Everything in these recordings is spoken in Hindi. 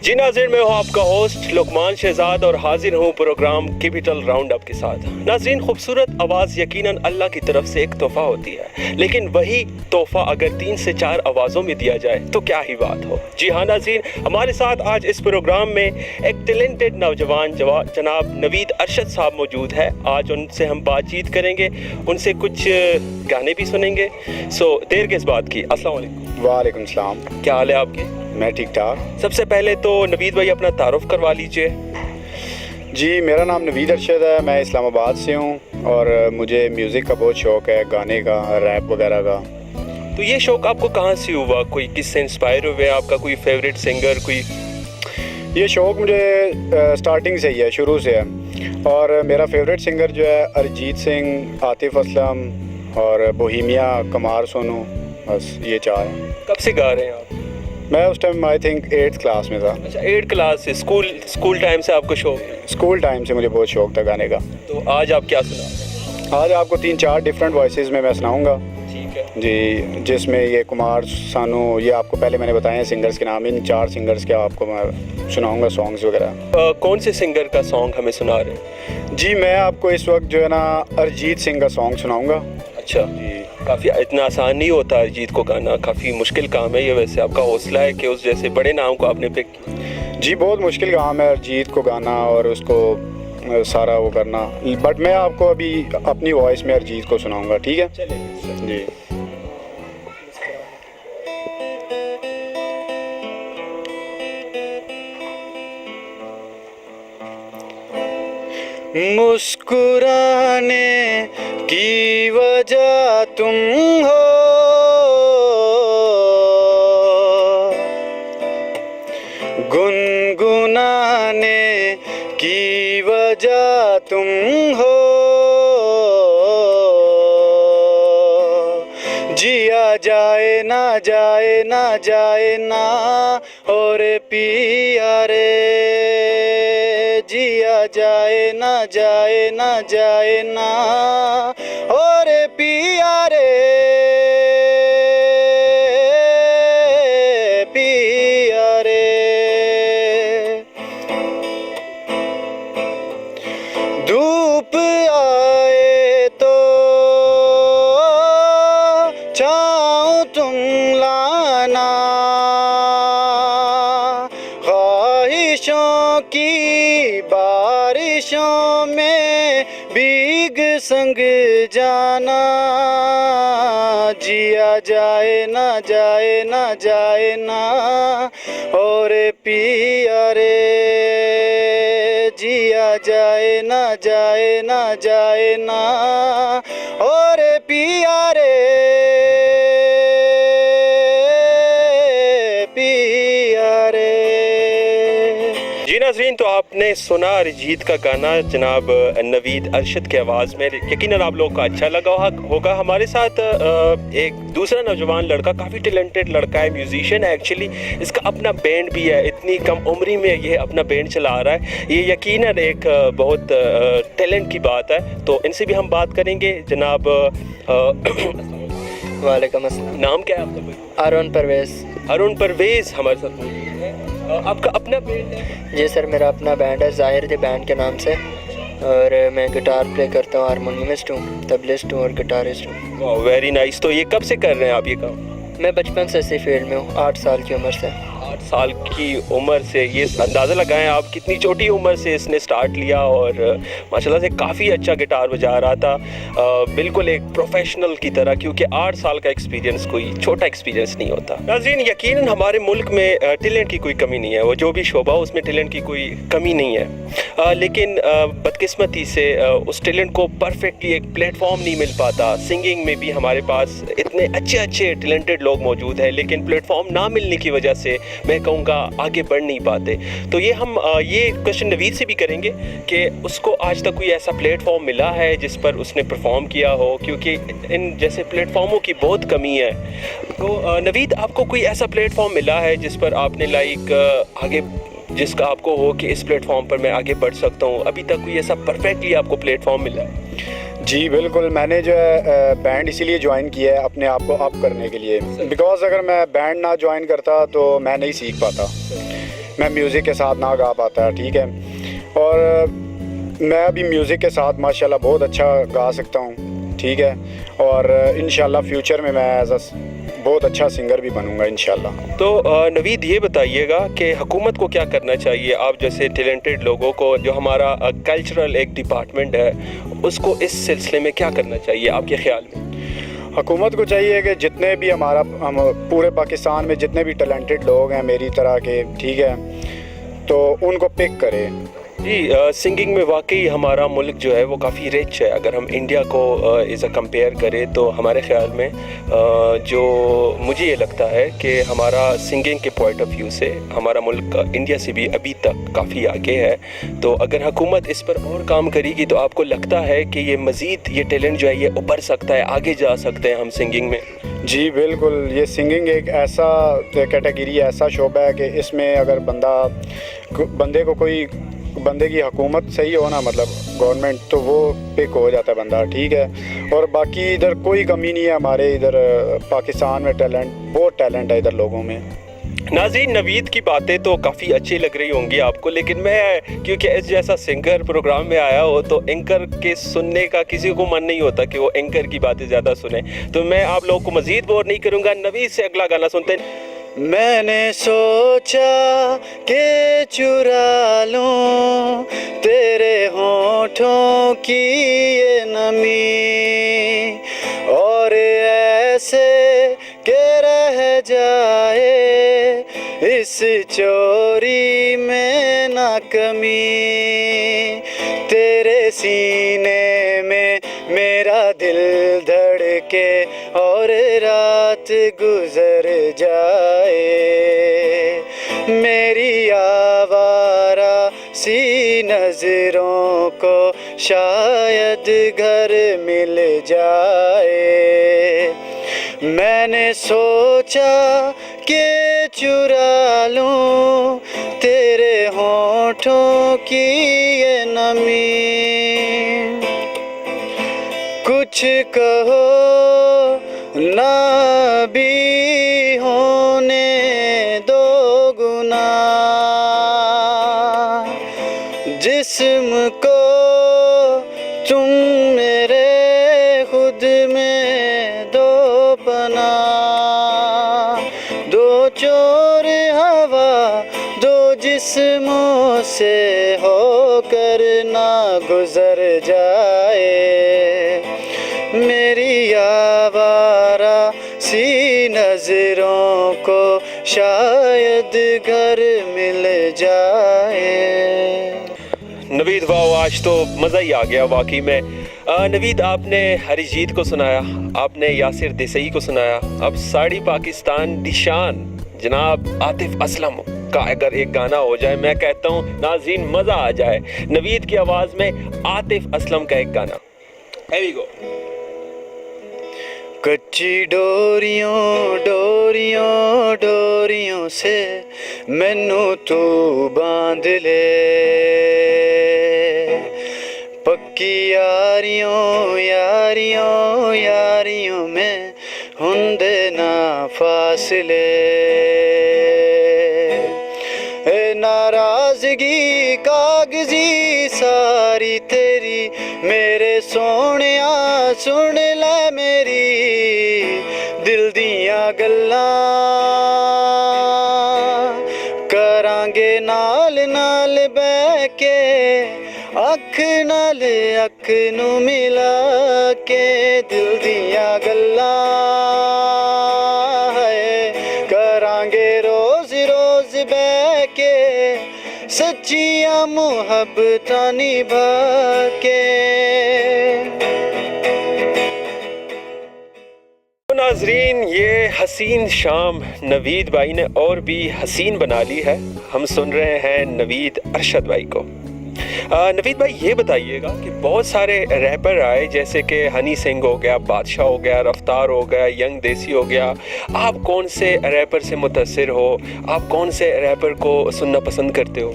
जी नाज़रीन, मैं हूँ आपका होस्ट लुकमान शहजाद और हाजिर हूँ प्रोग्राम कैपिटल राउंड अप के साथ। नाज़रीन, खूबसूरत आवाज़ यकीनन अल्लाह की तरफ से एक तोहफ़ा होती है, लेकिन वही तोहफ़ा अगर 3 से 4 आवाज़ों में दिया जाए तो क्या ही बात हो। जी हाँ नाज़रीन, हमारे साथ आज इस प्रोग्राम में एक टैलेंटेड नौजवान जनाब नवीद अरशद साहब मौजूद है। आज उनसे हम बातचीत करेंगे, उनसे कुछ गाने भी सुनेंगे। सो देर किस बात की। अस्सलाम वालेकुम। वालेकुम सलाम। क्या हाल है आपके? मैं ठीक ठाक। सबसे पहले तो नवीद भाई अपना तारुफ करवा लीजिए। जी, मेरा नाम नवीद अरशद है, मैं इस्लामाबाद से हूँ और मुझे म्यूज़िक का बहुत शौक़ है, गाने का, रैप वगैरह का। तो ये शौक़ आपको कहाँ से हुआ? कोई किससे इंस्पायर हुए? आपका कोई फेवरेट सिंगर कोई? ये शौक़ मुझे स्टार्टिंग से ही है, शुरू से है। और मेरा फेवरेट सिंगर जो है अरिजीत सिंह, आतिफ असलम और बोहेमिया, कुमार सोनू, बस ये 4 हैं। कब से गा रहे हैं आप? मैं उस time I think 8th class में था। अच्छा, 8th क्लास से। स्कूल टाइम से आपको शौक़ है? स्कूल टाइम से मुझे बहुत शौक़ था गाने का। तो आज आप क्या सुना? आज आपको 3-4 डिफरेंट वॉइसेस में मैं सुनाऊँगा। ठीक है जी, जिसमें ये कुमार सानू, ये आपको पहले मैंने बताए हैं सिंगर्स के नाम। इन 4 सिंगर्स के आपको मैं सुनाऊंगा सॉन्ग्स वगैरह। कौन से सिंगर का सॉन्ग हमें सुना रहे हैं? जी, मैं आपको इस वक्त जो है ना अरिजीत सिंह का सॉन्ग सुनाऊंगा। अच्छा जी, काफ़ी इतना आसान नहीं होता अरिजीत को गाना, काफ़ी मुश्किल काम है ये। वैसे आपका हौसला है कि उस जैसे बड़े नाम को आपने पिक किया। जी, बहुत मुश्किल काम है अरिजीत को गाना और उसको सारा वो करना, बट मैं आपको अभी अपनी वॉइस में अरिजीत को सुनाऊंगा। ठीक है? चलिए जी। मुस्कुराने की वजह तुम हो, गुनगुनाने की वजह तुम हो, जिया जाए ना जाए ना जाए ना और पिया रे, जिया जाए ना जाए ना जाए ना और पिया रे, पिया रे। धूप आए तो छाँव तुम लाना, ख्वाहिशों की बारिशों में भीग संग जाना, जिया जाए ना जाए ना जाए ना और पिया रे, जिया जाए ना जाए ना जाए ना और पिया रे, पिया रे। जी नाज़रीन, तो आपने सुना अरिजीत का गाना जनाब नवीद अरशद की आवाज़ में। यकीनन आप लोगों को अच्छा लगा होगा। हमारे साथ एक दूसरा नौजवान लड़का, काफ़ी टैलेंटेड लड़का है, म्यूजिशियन है एक्चुअली। इसका अपना बैंड भी है, इतनी कम उम्री में ये अपना बैंड चला रहा है। ये यकीनन एक बहुत टैलेंट की बात है। तो इनसे भी हम बात करेंगे। जनाब वालेकुम अस्सलाम। नाम क्या है आपका? अरुण परवेज़। अरुण परवेज़ हमारे साथ मौजूद है। आपका अपना बैंड है? जी सर, मेरा अपना बैंड है ज़ाहिर द बैंड के नाम से, और मैं गिटार प्ले करता हूँ, हारमोनियमिस्ट हूँ, तबलिस्ट हूँ और गिटारिस्ट हूँ। वाह, वेरी नाइस। तो ये कब से कर रहे हैं आप ये काम? मैं बचपन से इसी फील्ड में हूँ, 8 साल की उम्र से। 8 साल की उम्र से। ये अंदाज़ा लगाएं आप कितनी छोटी उम्र से इसने स्टार्ट लिया, और माशाल्लाह से काफ़ी अच्छा गिटार बजा रहा था, बिल्कुल एक प्रोफेशनल की तरह, क्योंकि 8 साल का एक्सपीरियंस कोई छोटा एक्सपीरियंस नहीं होता। नाज़रीन, यकीनन हमारे मुल्क में टैलेंट की कोई कमी नहीं है, वो जो भी शोबा उसमें टैलेंट की कोई कमी नहीं है, लेकिन बदकिस्मती से उस टैलेंट को परफेक्टली एक प्लेटफॉर्म नहीं मिल पाता। सिंगिंग में भी हमारे पास इतने अच्छे टैलेंटेड लोग मौजूद हैं, लेकिन प्लेटफॉर्म ना मिलने की वजह से मैं कहूँगा आगे बढ़ नहीं पाते। तो ये हम ये क्वेश्चन नवीद से भी करेंगे कि उसको आज तक कोई ऐसा प्लेटफॉर्म मिला है जिस पर उसने परफॉर्म किया हो, क्योंकि इन जैसे प्लेटफॉर्मों की बहुत कमी है। तो नवीद, आपको कोई ऐसा प्लेटफॉर्म मिला है जिस पर आपने आगे, जिसका आपको हो कि इस प्लेटफॉर्म पर मैं आगे बढ़ सकता हूँ? अभी तक कोई ऐसा परफेक्टली आपको प्लेटफॉर्म मिला है? जी बिल्कुल, मैंने जो है बैंड इसीलिए ज्वाइन किया है अपने आप को अप करने के लिए, बिकॉज़ अगर मैं बैंड ना ज्वाइन करता तो मैं नहीं सीख पाता। मैं म्यूज़िक के साथ ना गा पाता, ठीक है। और मैं अभी म्यूज़िक के साथ माशाल्लाह बहुत अच्छा गा सकता हूँ, ठीक है। और इंशाल्लाह फ्यूचर में मैं एज बहुत अच्छा सिंगर भी बनूंगा इंशाल्लाह। तो नवीद ये बताइएगा कि हुकूमत को क्या करना चाहिए, आप जैसे टैलेंटेड लोगों को, जो हमारा कल्चरल एक डिपार्टमेंट है, उसको इस सिलसिले में क्या करना चाहिए आपके ख्याल में? हुकूमत को चाहिए कि जितने भी हम पूरे पाकिस्तान में जितने भी टैलेंटेड लोग हैं मेरी तरह के, ठीक है, तो उनको पिक करे। जी, सिंगिंग में वाकई हमारा मुल्क जो है वो काफ़ी रिच है। अगर हम इंडिया को इज़ कंपेयर करें तो हमारे ख़्याल में जो मुझे ये लगता है कि हमारा सिंगिंग के पॉइंट ऑफ व्यू से हमारा मुल्क इंडिया से भी अभी तक काफ़ी आगे है। तो अगर हुकूमत इस पर और काम करेगी तो आपको लगता है कि ये मज़ीद ये टैलेंट जो है ये उभर सकता है, आगे जा सकते हैं हम सिंगिंग में? जी बिल्कुल, ये सिंगिंग एक ऐसा कैटेगरी, ऐसा शोबा है कि इसमें अगर बंदे की हुकूमत सही हो ना, मतलब गवर्नमेंट, तो वो पिक हो जाता है बंदा, ठीक है। और बाकी इधर कोई कमी नहीं है हमारे इधर पाकिस्तान में, बहुत टैलेंट है इधर लोगों में। नाज़रीन, नवीद की बातें तो काफ़ी अच्छी लग रही होंगी आपको, लेकिन मैं क्योंकि इस जैसा सिंगर प्रोग्राम में आया हो तो एंकर के सुनने का किसी को मन नहीं होता कि वो एंकर की बातें ज़्यादा सुने, तो मैं आप लोगों को मज़ीद बोर नहीं करूँगा। नवीद से अगला गाना सुनते हैं। मैंने सोचा कि चुरा लूं तेरे होठों की ये नमी, और ऐसे के रह जाए इस चोरी में ना कमी। तेरे सीने में मेरा दिल धड़के और रात गुजर जाए, मेरी आवारा सी नजरों को शायद घर मिल जाए। मैंने सोचा कि चुरा लूं तेरे होठों की ये नमी, कुछ कहो ना भी होने दो गुना, जिस्म को तुम मेरे खुद में दो बना, दो चोर हवा दो जिस्मों से होकर ना गुजर जाए, मेरी आवारा सी नजरों को शायद घर मिल जाए। नवीद वाह, आज तो मज़ा ही आ गया वाकई में। नवीद, आपने अरिजीत को सुनाया, आपने यासिर देसाई को सुनाया, अब साड़ी पाकिस्तान निशान जनाब आतिफ असलम का अगर एक गाना हो जाए, मैं कहता हूँ नाज़रीन मज़ा आ जाए। नवीद की आवाज़ में आतिफ असलम का एक गाना, here we go। कच्ची डोरियों डोरियों डोरियों से मैनू तू बांध ले, पक्की यारियों यारियों यारियों में हुंदे ना फासले, नाराजगी कागजी सारी तेरी मेरे सोनिया, सुन ले मेरी दिल दियां गल्लां, करांगे नाल नाल बह के अख नाल अख नू मिला के, दिल दियां गल्लां है करांगे रोज रोज बह के, सच्चियां मुहब्बतां निभा के। नाज़रीन, ये हसीन शाम नवीद भाई ने और भी हसीन बना ली है। हम सुन रहे हैं नवीद अरशद भाई को। नवीद भाई, ये बताइएगा कि बहुत सारे रैपर आए, जैसे कि हनी सिंह हो गया, बादशाह हो गया, रफ्तार हो गया, यंग देसी हो गया, आप कौन से रैपर से मुतासिर हो? आप कौन से रैपर को सुनना पसंद करते हो?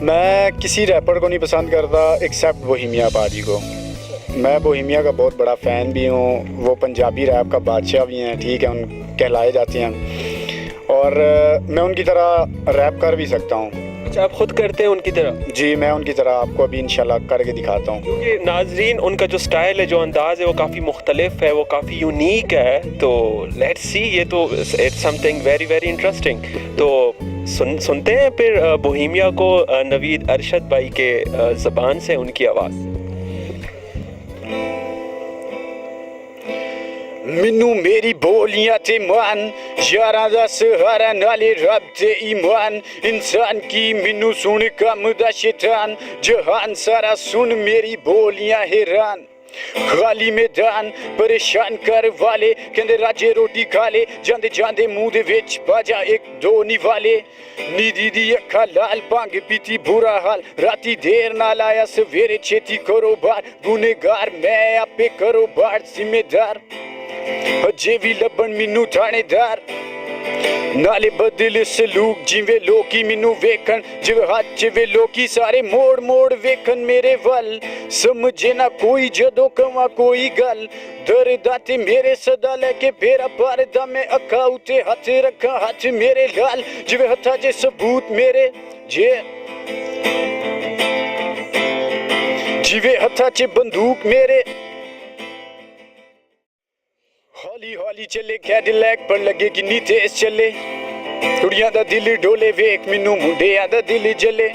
मैं किसी रैपर को नहीं पसंद करता एक्सेप्ट बोहेमिया पाजी को। मैं बोहेमिया का बहुत बड़ा फ़ैन भी हूँ, वो पंजाबी रैप का बादशाह भी हैं, ठीक है, उन कहलाए जाते हैं। और मैं उनकी तरह रैप कर भी सकता हूँ। अच्छा, आप खुद करते हैं उनकी तरह? जी, मैं उनकी तरह आपको अभी इंशाल्लाह करके दिखाता हूँ। क्योंकि नाजरीन, उनका जो स्टाइल है, जो अंदाज़ है, वो काफ़ी मुख्तलिफ है, वो काफ़ी यूनिक है। तो लेट्स सी, ये तो it's something very very interesting. तो सुनते हैं फिर बोहेमिया को नवीद अरशद भाई के ज़बान से उनकी आवाज़। मैनू मेरी बोलियां ते मान, यारां दा सहारा नाले रब ते ईमान, इंसान की मैनू सुन कम दा शैतान, जहान सारा सुन मेरी बोलियां हैरान। खाली मैदान परेशान कर वाले, कहंदे राजे रोटी खा ले, जांदे जांदे मुंह दे विच बाजा एक दो निवाले। नीदी दी अखा लाल, भंग पीती बुरा हाल, राती देर नाल आया सवेरे छेती करो बार, गुनेगार मैं आपे करो बार जिम्मेदार, अजे भी लब्बन मैनू थानेदार, नाले बदल सलूक जिवें लोकी मैनू वेखन, जिवें हाथ जिवें लोकी सारे मोड़ मोड़ वेखन मेरे वल, समझे ना कोई जदों कवां कोई गल, दर्दां ते मेरे सदा लेके फेरा भरदा मैं, अखा उत्ते हथ रखा हथ मेरे लाल, जिवें हत्था च सबूत मेरे, जिवें हत्था च बंदूक मेरे। हौली हौली चले कैडिलैक पर लगे किन्नी तेज चले, कुड़ियां दा दिल डोले वेख मैनू मुंडियां दा दिल जले।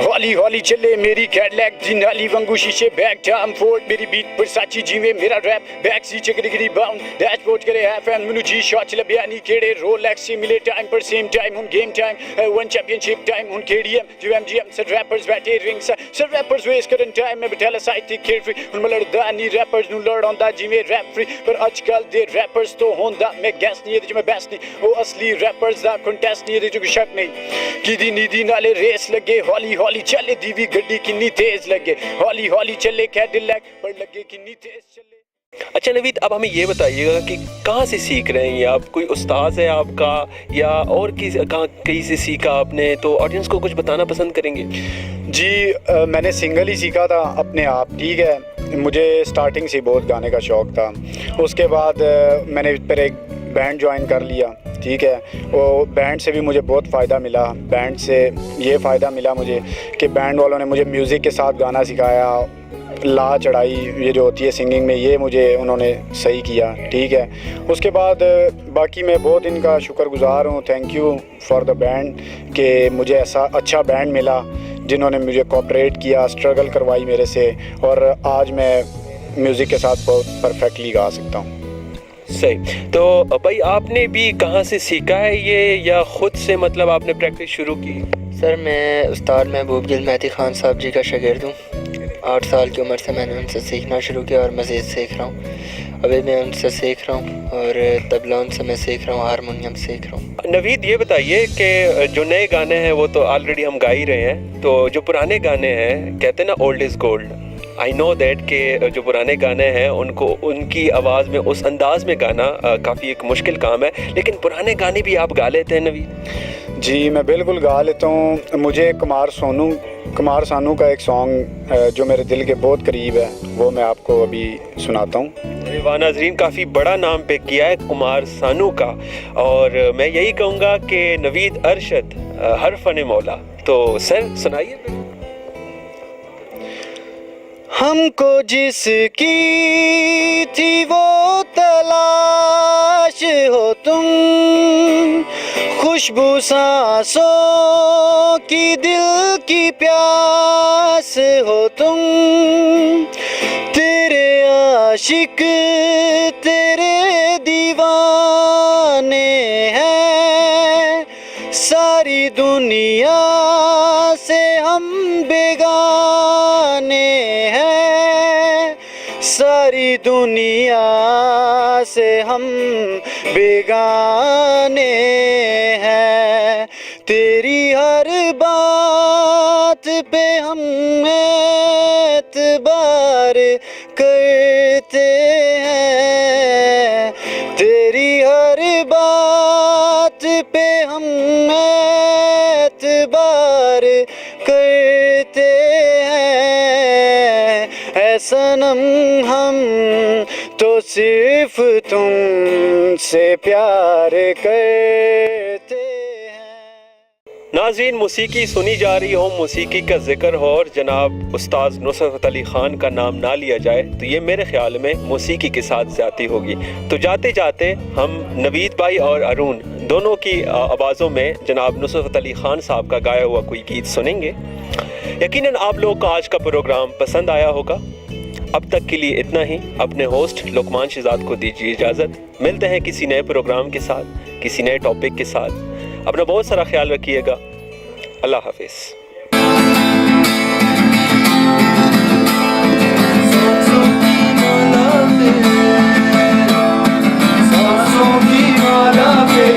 हौली हौली चले मेरी कैडलैक दी नाली वांगू शीशे बैक टाइम फोर्ड, मेरी बीट पर साची जिवें मेरा रैप, बैक सी चकड़ी बाउंड डैशबोर्ड करे एफएम, मैनू जी शॉट लब्या नी केड़े रोलेक्स से मिले टाइम पर सेम टाइम, हुन game time one championship time, हुन केडीएम जो एमजीएम सर रैपर्स बैठे रिंग सर रैपर्स वेस्ट करन टाइम, मैं बटैला साहित्य खेल फ्री, हुन मैं लड़दा नी रैपर्स नू लड़ आंदा जिवें रैप फ्री, पर अजकल दे रैपर्स तो होंदा मैं गैस नहीं, एदे च मैं बेस्ट नहीं, ओ असली रैपर्स दा कंटेस्ट नहीं, एदे च कोई शक नहीं, किदी नीदी नाले रेस लगे, हौली हौली चले दीवी गड्डी किन्नी तेज लगे, हौली हौली चले कैडिलैक पर लगे किन्नी तेज चले। अच्छा नवीद, अब हमें ये बताइएगा कि कहाँ से सीख रहे हैं ये आप? कोई उस्ताद है आपका या और कहीं से सीखा आपने? तो ऑडियंस को कुछ बताना पसंद करेंगे। जी, मैंने सिंगल ही सीखा था अपने आप, ठीक है। मुझे स्टार्टिंग से बहुत गाने का शौक़ था, उसके बाद मैंने फिर एक बैंड ज्वाइन कर लिया, ठीक है। वो बैंड से भी मुझे बहुत फ़ायदा मिला। बैंड से ये फ़ायदा मिला मुझे कि बैंड वालों ने मुझे म्यूज़िक के साथ गाना सिखाया, ला चढ़ाई ये जो होती है सिंगिंग में, ये मुझे उन्होंने सही किया, ठीक है। उसके बाद बाकी मैं बहुत इनका शुक्रगुज़ार हूँ, thank you for the band कि मुझे ऐसा अच्छा बैंड मिला जिन्होंने मुझे कोऑपरेट किया, स्ट्रगल करवाई मेरे से, और आज मैं म्यूज़िक के साथ बहुत परफेक्टली गा सकता हूँ। सही। तो भाई आपने भी कहाँ से सीखा है ये, या ख़ुद से मतलब आपने प्रैक्टिस शुरू की? सर मैं उस्ताद महबूब गिल मेहदी ख़ान साहब जी का शागिर्द हूँ। 8 साल की उम्र से मैंने उनसे सीखना शुरू किया और मज़ीद सीख रहा हूँ। अभी मैं उनसे सीख रहा हूँ और तबला उनसे मैं सीख रहा हूँ, हारमोनियम सीख रहा हूँ। नवीद ये बताइए कि जो नए गाने हैं वो तो ऑलरेडी हम गा ही रहे हैं, तो जो पुराने गाने हैं, कहते हैं ना old is gold, I know that कि जो पुराने गाने हैं उनको उनकी आवाज़ में उस अंदाज़ में गाना काफ़ी एक मुश्किल काम है, लेकिन पुराने गाने भी आप गा लेते हैं नवीद? जी मैं बिल्कुल गा लेता हूँ। मुझे कुमार सानू का एक सॉन्ग जो मेरे दिल के बहुत करीब है, वो मैं आपको अभी सुनाता हूँ। वाह नाज़रीन, काफ़ी बड़ा नाम पे किया है कुमार सानू का, और मैं यही कहूँगा कि नवीद अरशद हर फन मौला। तो सर सुनाइए। हमको जिसकी थी वो तलाश हो तुम, खुशबू सांसों की दिल की प्यास हो तुम, तेरे आशिक तेरे दीवाने हैं, सारी दुनिया से हम बेगाने हैं, सारी दुनिया से हम बेगाने हैं, तेरी हर बात पे हम एतबार करते हैं, तेरी हर बात पे हम एतबार करते हैं, ऐ सनम हम तो सिर्फ तुमसे प्यार करते हैं। नाज़रीन, मौसीकी सुनी जा रही हो, मौसीकी का जिक्र हो और जनाब उस्ताद नुसरत अली ख़ान का नाम ना लिया जाए तो ये मेरे ख्याल में मौसीकी के साथ ज़्यादती होगी। तो जाते जाते हम नवीद भाई और अरुण दोनों की आवाज़ों में जनाब नुसरत अली ख़ान साहब का गाया हुआ कोई गीत सुनेंगे। यकीनन आप लोगों को आज का प्रोग्राम पसंद आया होगा। अब तक के लिए इतना ही। अपने होस्ट लुकमान शहजाद को दीजिए इजाज़त। मिलते हैं किसी नए प्रोग्राम के साथ, किसी नए टॉपिक के साथ। अपना बहुत सारा ख्याल रखिएगा। अल्लाह हाफिज़। सांसों की माला पे